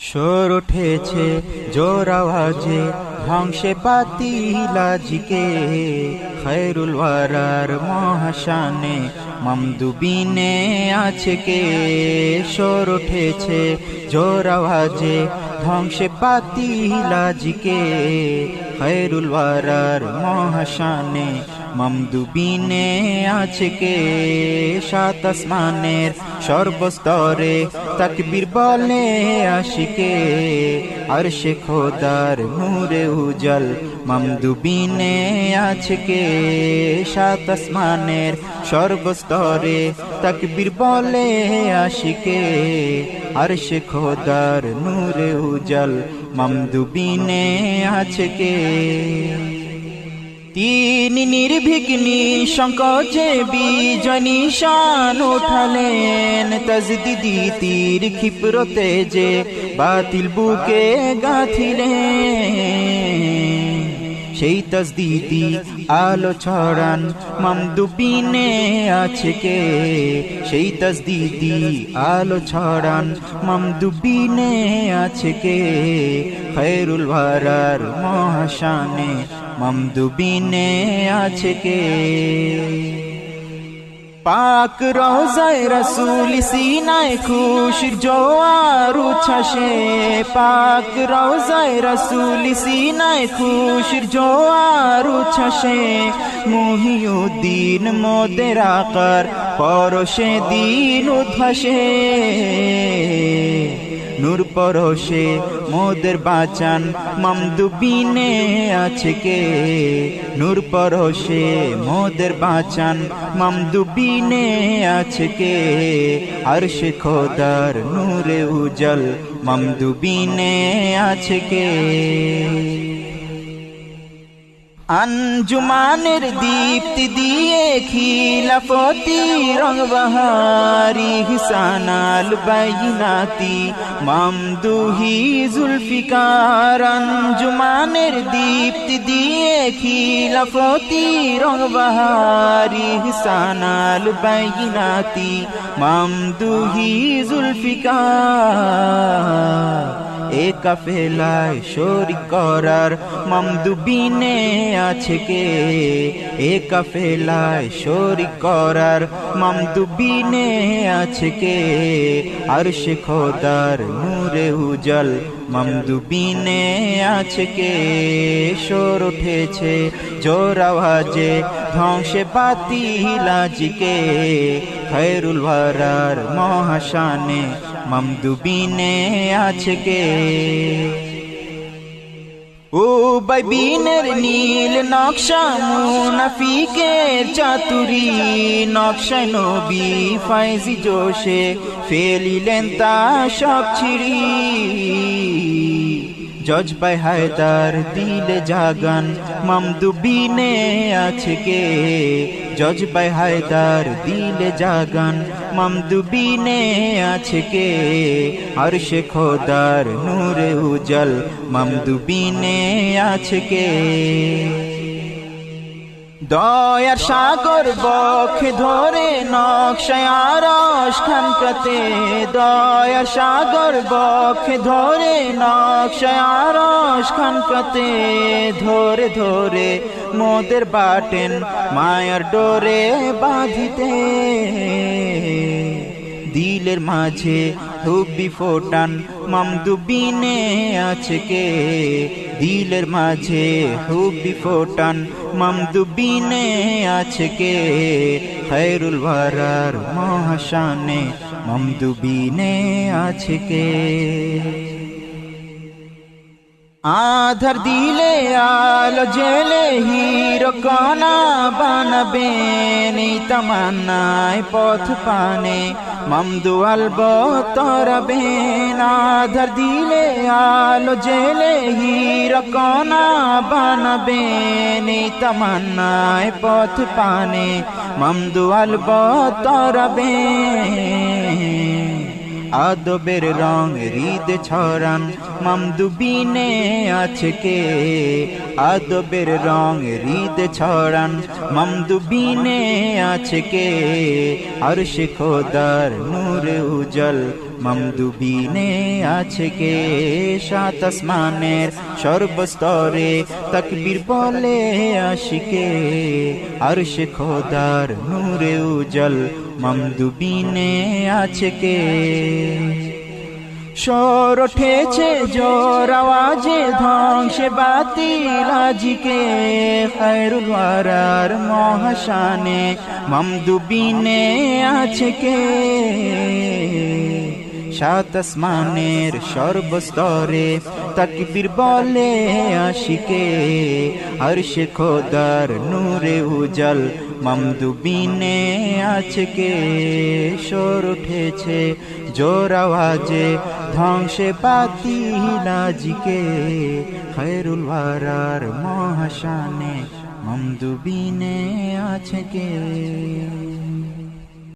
শোর উঠেছে জোর আওয়াজে ধ্বংসে পাতিলাজিকে খৈরুল ওয়ারার মহাশানে মমদুবিনে আছে কে। শোর উঠেছে জোর আওয়াজে ধ্বংসে পাতিলাজিকে খৈরুল ওয়ারার মহাশানে মমদুবিনে আছে কে। সাত আসমানের সর্বস্তরে তাকবীর বলে আশিকে আরশে খোদার নূরে উজল মমদুবিনে আছে কে। সাত আসমানের সর্বস্তরে তাকবীর বলে আশিকে আরশে খোদার নূরে উজল মমদুবিনে আছে কে। তিনি নির্ভীক নিঃসংকোচে বিজয় নিশান উঠালেন, তাজদিদি তীর ক্ষিপ্রতে যে বাতিল বুকে গাঁথিলেন। সেই তাজদিদি আলো ছড়ান মমদুবিনে আছে কে। সেই তাজদিদি আলো ছড়ান মমদুবিনে আছে কে। খৈরুল ওয়ারার মহাশানে মমদুবিনে আছে কে। পাক রওজায়ে রাসূল সিনায় খুশির জোয়ার উচ্ছ্বাসে। পাক রওজায়ে রাসূল সিনায় খুশির জোয়ার উচ্ছ্বাসে। মুহিউদ্দিন মোদের আকার পরশে দিন উদ্ভাসে। নূর পরশে মোদের বাঁচান মমদুবিনে আছে কে। নূর পরশে মোদের বাঁচান মমদুবিনে আছে কে। আরশে খোদার নূরে উজল মমদুবিনে আছে কে। আঞ্জুমানের দীপ্তি দিয়ে খিলাফতি রং বাহারি হিসানাল বাইনাতি মমদুহি জুলফিকার। আঞ্জুমানের দীপ্তি দিয়ে খিলাফতি রং বাহারি হিসানাল বাইনাতি মমদুহি জুলফিকার। এ কাফেলায় শরীক করার মমদুবিনে আছে কে। এ কাফেলায় শরীক করার মমদুবিনে আছে কে। আরশে খোদার নূরে উজল মমদুবিনে আছে কে। শোর উঠেছে জোর আওয়াজে ধ্বংসে পাতিলাজিকে খৈরুল ওয়ারার মহাশানে মমদুবিনে আছে কে। উবাই বিনের নীল নকশা মুনাফিকের চাতুরি। নকশায় নবী ফাইজি জোশে ফেলিলেন তা সব ছিড়ি। জজবায় হায়দার দিলে জাগান মমদুবিনে আছে কে। জজবায় হায়দার দিলে জাগান মমদুবিনে আছে কে। আরশে খোদার নূরে উজল মমদুবিনে আছে কে। দয়ার সাগর বক্ষে ধরে নকশায় আরশ খানকাতে। দয়ার সাগর বক্ষে ধরে নকশায় আরশ খানকাতে। ধরে ধরে মোদের বাটেন মায়ার ডোরে বাঁধিতে। দিলের মাঝে হুব্বি ফোটান মমদুবিনে আছে কে। দিলের মাঝে হুব্বি ফোটান মমদুবিনে আছে কে। খৈরুল ওয়ারার মহাশানে মমদুবিনে আছে কে। আধার দিলে আলো জেলে হিরো কণা বানাবেন। এই তামান্নায় পথ পানে মমদু আলবতরাবেন। আধার দিলে আলো জেলে হিরো কণা বানাবেন। এই তামান্নায় পথ পানে মমদু আলবতরাবেন। আদবের রং হৃদ ছড়ান মমদুবিনে আছে কে। আদবের রং হৃদ ছড়ান মমদুবিনে আছে কে। আরশে খোদার নূরে উজল মমদুবিনে আছে কে সাত আসমানের সর্বস্তরে তকবীর বলে আশিকে আরশে খোদার নূরে উজল মমদুবিনে আছে কে শোর উঠেছে জোর আওয়াজে ধ্বংসে বাতিল আজিকে খায়রুল ওয়ারার মহাশানে মমদুবিনে আছে কে সাত আসমানের সর্বস্তরে তাকবীর বলে আশিকে আরশে খোদার নূরে উজল মমদুবিনে আছে কে শোর উঠেছে জোর আওয়াজে ধ্বংসে বাতিল আজিকে খায়রুল ওয়ারার মহাশানে মমদুবিনে আছে কে